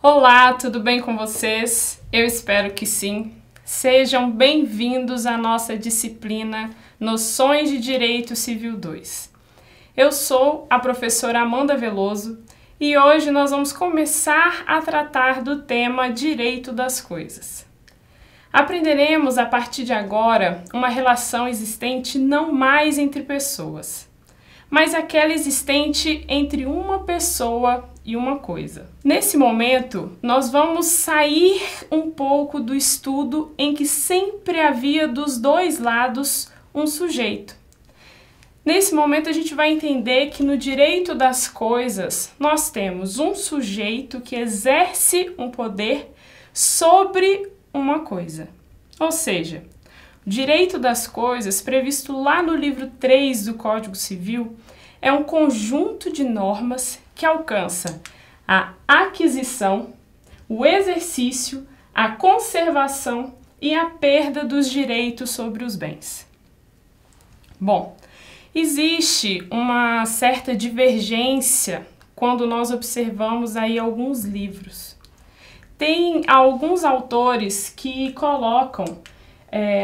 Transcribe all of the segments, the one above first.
Olá, tudo bem com vocês? Eu espero que sim. Sejam bem-vindos à nossa disciplina Noções de Direito Civil 2. Eu sou a professora Amanda Veloso e hoje nós vamos começar a tratar do tema Direito das Coisas. Aprenderemos a partir de agora uma relação existente não mais entre pessoas, mas aquela existente entre uma pessoa e uma coisa. Nesse momento, nós vamos sair um pouco do estudo em que sempre havia dos dois lados um sujeito. Nesse momento, a gente vai entender que no direito das coisas, nós temos um sujeito que exerce um poder sobre uma coisa. Ou seja, o direito das coisas, previsto lá no livro 3 do Código Civil, é um conjunto de normas que alcança a aquisição, o exercício, a conservação e a perda dos direitos sobre os bens. Bom, existe uma certa divergência quando nós observamos aí alguns livros. Tem alguns autores que colocam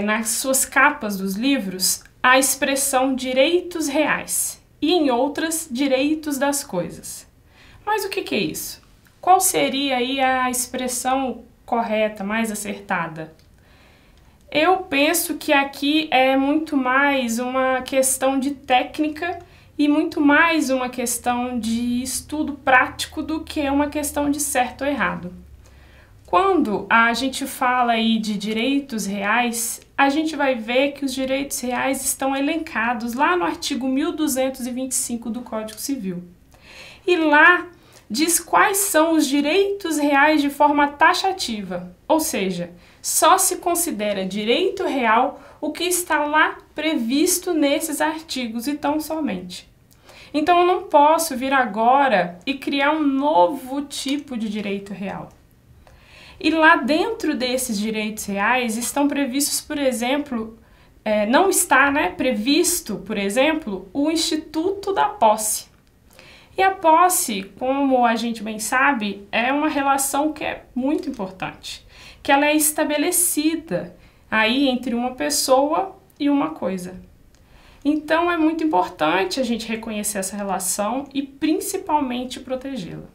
nas suas capas dos livros a expressão direitos reais e em outras direitos das coisas. Mas o que é isso? Qual seria aí a expressão correta, mais acertada? Eu penso que aqui é muito mais uma questão de técnica e muito mais uma questão de estudo prático do que uma questão de certo ou errado. Quando a gente fala aí de direitos reais, a gente vai ver que os direitos reais estão elencados lá no artigo 1225 do Código Civil. E lá diz quais são os direitos reais de forma taxativa, ou seja, só se considera direito real o que está lá previsto nesses artigos e tão somente. Então eu não posso vir agora e criar um novo tipo de direito real. E lá dentro desses direitos reais estão previstos, por exemplo, não está previsto, por exemplo, o Instituto da Posse. E a posse, como a gente bem sabe, é uma relação que é muito importante, que ela é estabelecida aí entre uma pessoa e uma coisa. Então é muito importante a gente reconhecer essa relação e principalmente protegê-la.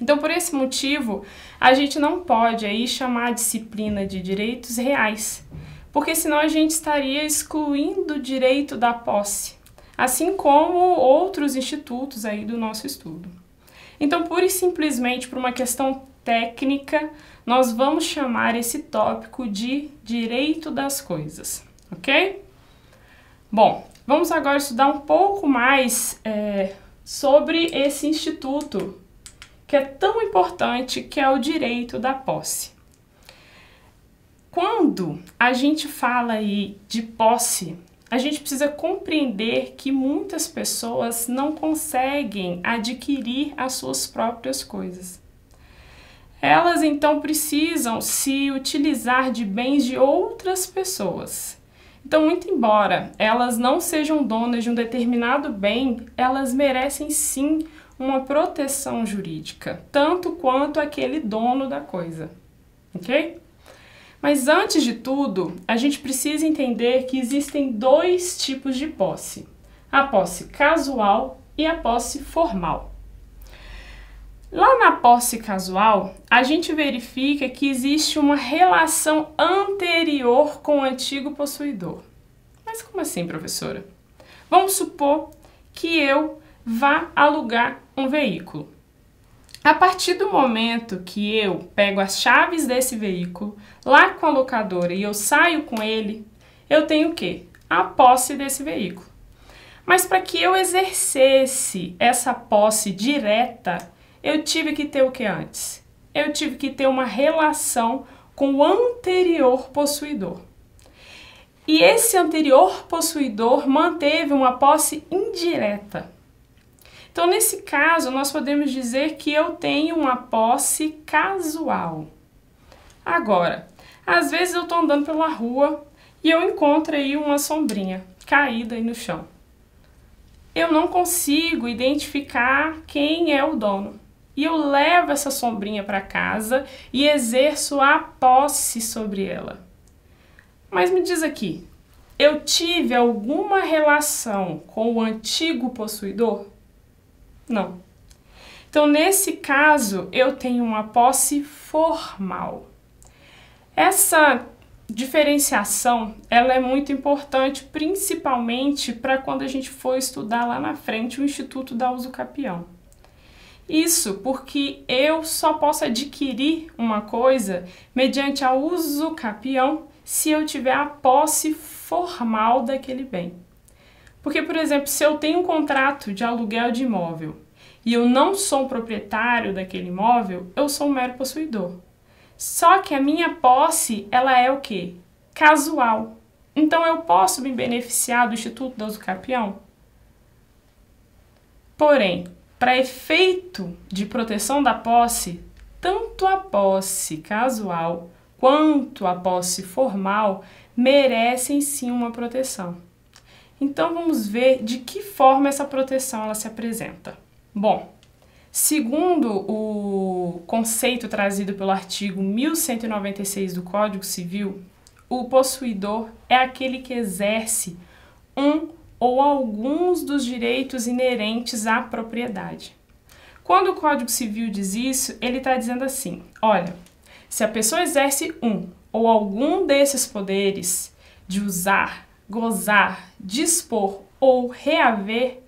Então, por esse motivo, a gente não pode aí chamar a disciplina de direitos reais, porque senão a gente estaria excluindo o direito da posse, assim como outros institutos aí do nosso estudo. Então, pura e simplesmente por uma questão técnica, nós vamos chamar esse tópico de direito das coisas, ok? Bom, vamos agora estudar um pouco mais sobre esse instituto que é tão importante, que é o direito da posse. Quando a gente fala aí de posse, a gente precisa compreender que muitas pessoas não conseguem adquirir as suas próprias coisas. Elas então precisam se utilizar de bens de outras pessoas. Então, muito embora elas não sejam donas de um determinado bem, elas merecem sim uma proteção jurídica, tanto quanto aquele dono da coisa, ok? Mas antes de tudo, a gente precisa entender que existem dois tipos de posse: a posse casual e a posse formal. Lá na posse casual, a gente verifica que existe uma relação anterior com o antigo possuidor. Mas como assim, professora? Vamos supor que eu vá alugar um veículo. A partir do momento que eu pego as chaves desse veículo lá com a locadora e eu saio com ele, eu tenho o quê? A posse desse veículo. Mas para que eu exercesse essa posse direta, eu tive que ter o que antes? Eu tive que ter uma relação com o anterior possuidor. E esse anterior possuidor manteve uma posse indireta. Então, nesse caso, nós podemos dizer que eu tenho uma posse casual. Agora, às vezes eu estou andando pela rua e eu encontro aí uma sombrinha caída aí no chão. Eu não consigo identificar quem é o dono. e eu levo essa sombrinha para casa e exerço a posse sobre ela. Mas me diz aqui, eu tive alguma relação com o antigo possuidor? Não. Então, nesse caso, eu tenho uma posse formal. Essa diferenciação, ela é muito importante, principalmente para quando a gente for estudar lá na frente o Instituto da Usucapião. Isso porque eu só posso adquirir uma coisa mediante a usucapião se eu tiver a posse formal daquele bem. Porque, por exemplo, se eu tenho um contrato de aluguel de imóvel e eu não sou proprietário daquele imóvel, eu sou um mero possuidor. Só que a minha posse, ela é o quê? Casual. Então, eu posso me beneficiar do Instituto da Usucapião? Porém, para efeito de proteção da posse, tanto a posse casual quanto a posse formal merecem sim uma proteção. Então, vamos ver de que forma essa proteção ela se apresenta. Bom, segundo o conceito trazido pelo artigo 1196 do Código Civil, o possuidor é aquele que exerce um ou alguns dos direitos inerentes à propriedade. Quando o Código Civil diz isso, ele está dizendo assim, olha, se a pessoa exerce um ou algum desses poderes de usar, gozar, dispor ou reaver,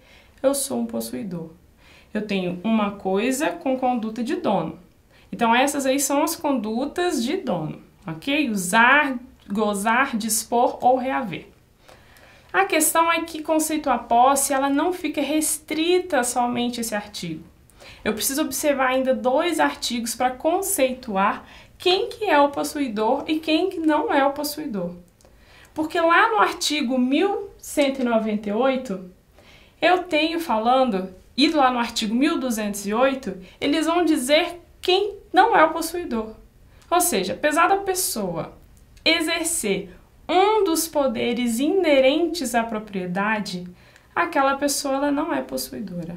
eu sou um possuidor. Eu tenho uma coisa com conduta de dono. Então, essas aí são as condutas de dono, ok? Usar, gozar, dispor ou reaver. A questão é que conceito a posse, ela não fica restrita somente a esse artigo. Eu preciso observar ainda 2 artigos para conceituar quem que é o possuidor e quem que não é o possuidor. Porque lá no artigo 1198, eu tenho falando, e lá no artigo 1208, eles vão dizer quem não é o possuidor. Ou seja, apesar da pessoa exercer um dos poderes inerentes à propriedade, aquela pessoa ela não é possuidora.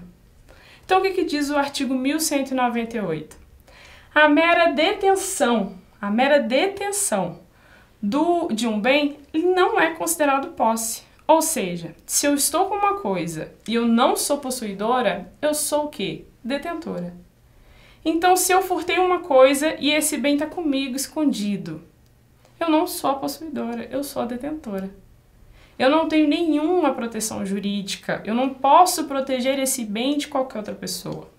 Então, o que diz o artigo 1198? A mera detenção de um bem não é considerado posse. Ou seja, se eu estou com uma coisa e eu não sou possuidora, eu sou o quê? Detentora. Então, se eu furtei uma coisa e esse bem está comigo escondido, eu não sou a possuidora, eu sou a detentora. Eu não tenho nenhuma proteção jurídica, eu não posso proteger esse bem de qualquer outra pessoa.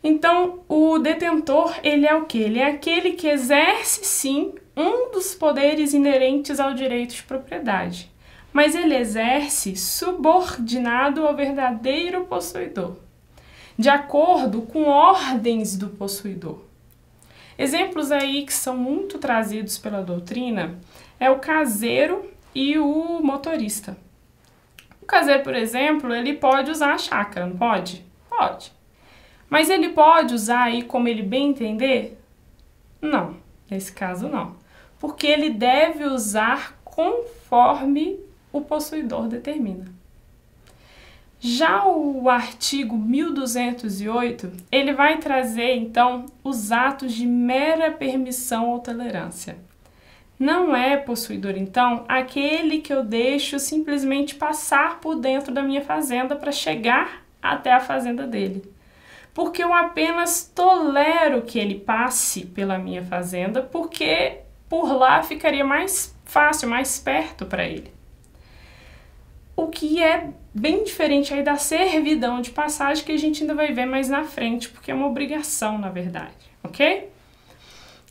Então, o detentor, ele é o quê? Ele é aquele que exerce, sim, um dos poderes inerentes ao direito de propriedade, mas ele exerce subordinado ao verdadeiro possuidor, de acordo com ordens do possuidor. Exemplos aí que são muito trazidos pela doutrina é o caseiro e o motorista. O caseiro, por exemplo, ele pode usar a chácara, não pode? Pode. Mas ele pode usar aí como ele bem entender? Não, nesse caso não. Porque ele deve usar conforme o possuidor determina. Já o artigo 1208, ele vai trazer, então, os atos de mera permissão ou tolerância. Não é possuidor, então, aquele que eu deixo simplesmente passar por dentro da minha fazenda para chegar até a fazenda dele. Porque eu apenas tolero que ele passe pela minha fazenda, porque por lá ficaria mais fácil, mais perto para ele. O que é bem diferente aí da servidão de passagem, que a gente ainda vai ver mais na frente, porque é uma obrigação, na verdade, ok?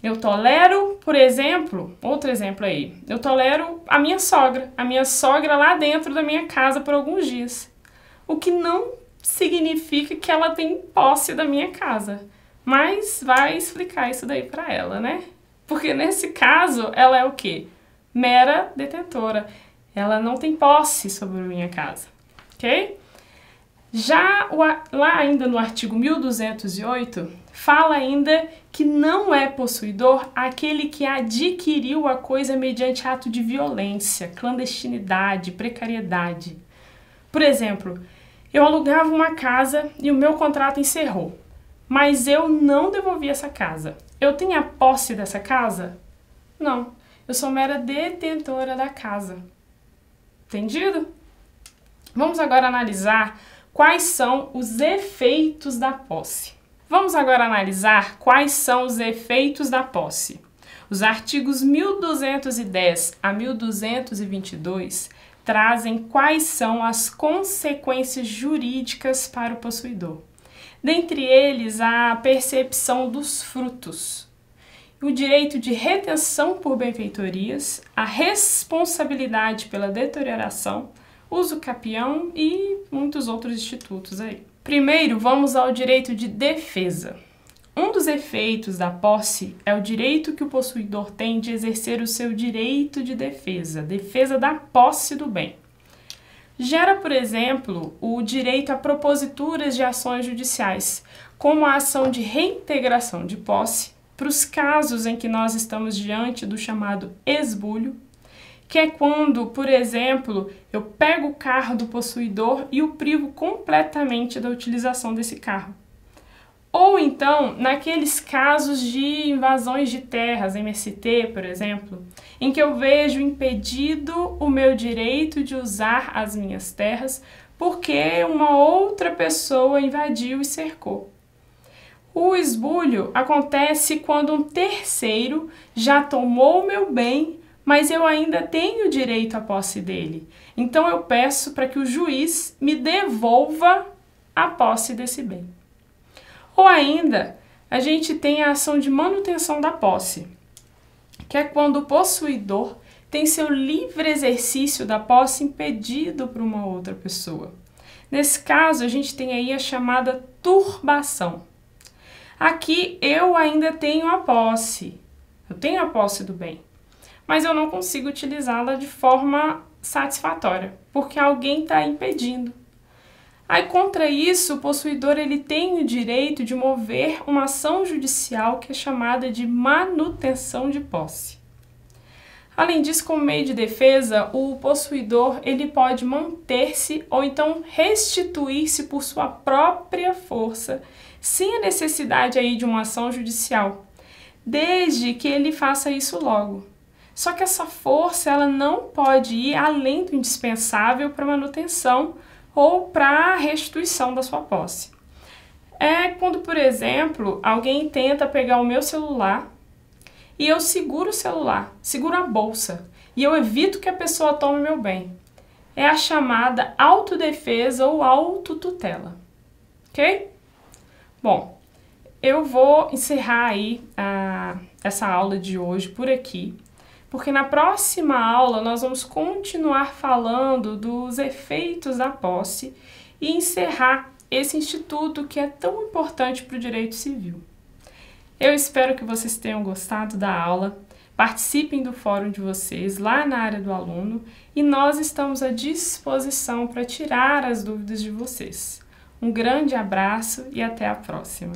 Eu tolero, por exemplo, outro exemplo aí, eu tolero a minha sogra lá dentro da minha casa por alguns dias, o que não significa que ela tem posse da minha casa, mas vai explicar isso daí para ela, né? Porque nesse caso, ela é o quê? Mera detentora. Ela não tem posse sobre a minha casa, ok? Já lá ainda no artigo 1208, fala ainda que não é possuidor aquele que adquiriu a coisa mediante ato de violência, clandestinidade, precariedade. Por exemplo, eu alugava uma casa e o meu contrato encerrou. mas eu não devolvi essa casa. Eu tenho a posse dessa casa? Não, eu sou mera detentora da casa. Entendido? Vamos agora analisar quais são os efeitos da posse. Vamos agora analisar quais são os efeitos da posse. Os artigos 1210 a 1222 trazem quais são as consequências jurídicas para o possuidor. Dentre eles, a percepção dos frutos, o direito de retenção por benfeitorias, a responsabilidade pela deterioração, uso capião e muitos outros institutos aí. Primeiro, vamos ao direito de defesa. Um dos efeitos da posse é o direito que o possuidor tem de exercer o seu direito de defesa, defesa da posse do bem. Gera, por exemplo, o direito a proposituras de ações judiciais, como a ação de reintegração de posse, para os casos em que nós estamos diante do chamado esbulho, que é quando, por exemplo, eu pego o carro do possuidor e o privo completamente da utilização desse carro. Ou então, naqueles casos de invasões de terras, MST, por exemplo, em que eu vejo impedido o meu direito de usar as minhas terras porque uma outra pessoa invadiu e cercou. O esbulho acontece quando um terceiro já tomou o meu bem, mas eu ainda tenho direito à posse dele. Então eu peço para que o juiz me devolva a posse desse bem. Ou ainda, a gente tem a ação de manutenção da posse, que é quando o possuidor tem seu livre exercício da posse impedido por uma outra pessoa. Nesse caso, a gente tem aí a chamada turbação. Aqui eu ainda tenho a posse, eu tenho a posse do bem, mas eu não consigo utilizá-la de forma satisfatória, porque alguém está impedindo. Aí, contra isso, o possuidor ele tem o direito de mover uma ação judicial que é chamada de manutenção de posse. Além disso, como meio de defesa, o possuidor ele pode manter-se ou então restituir-se por sua própria força, sem a necessidade aí de uma ação judicial, desde que ele faça isso logo. Só que essa força ela não pode ir além do indispensável para a manutenção ou para a restituição da sua posse. É quando, por exemplo, alguém tenta pegar o meu celular e eu seguro o celular, seguro a bolsa e eu evito que a pessoa tome meu bem. É a chamada autodefesa ou autotutela, ok? Bom, eu vou encerrar aí essa aula de hoje por aqui, porque na próxima aula nós vamos continuar falando dos efeitos da posse e encerrar esse instituto que é tão importante para o direito civil. Eu espero que vocês tenham gostado da aula, participem do fórum de vocês lá na área do aluno e nós estamos à disposição para tirar as dúvidas de vocês. Um grande abraço e até a próxima!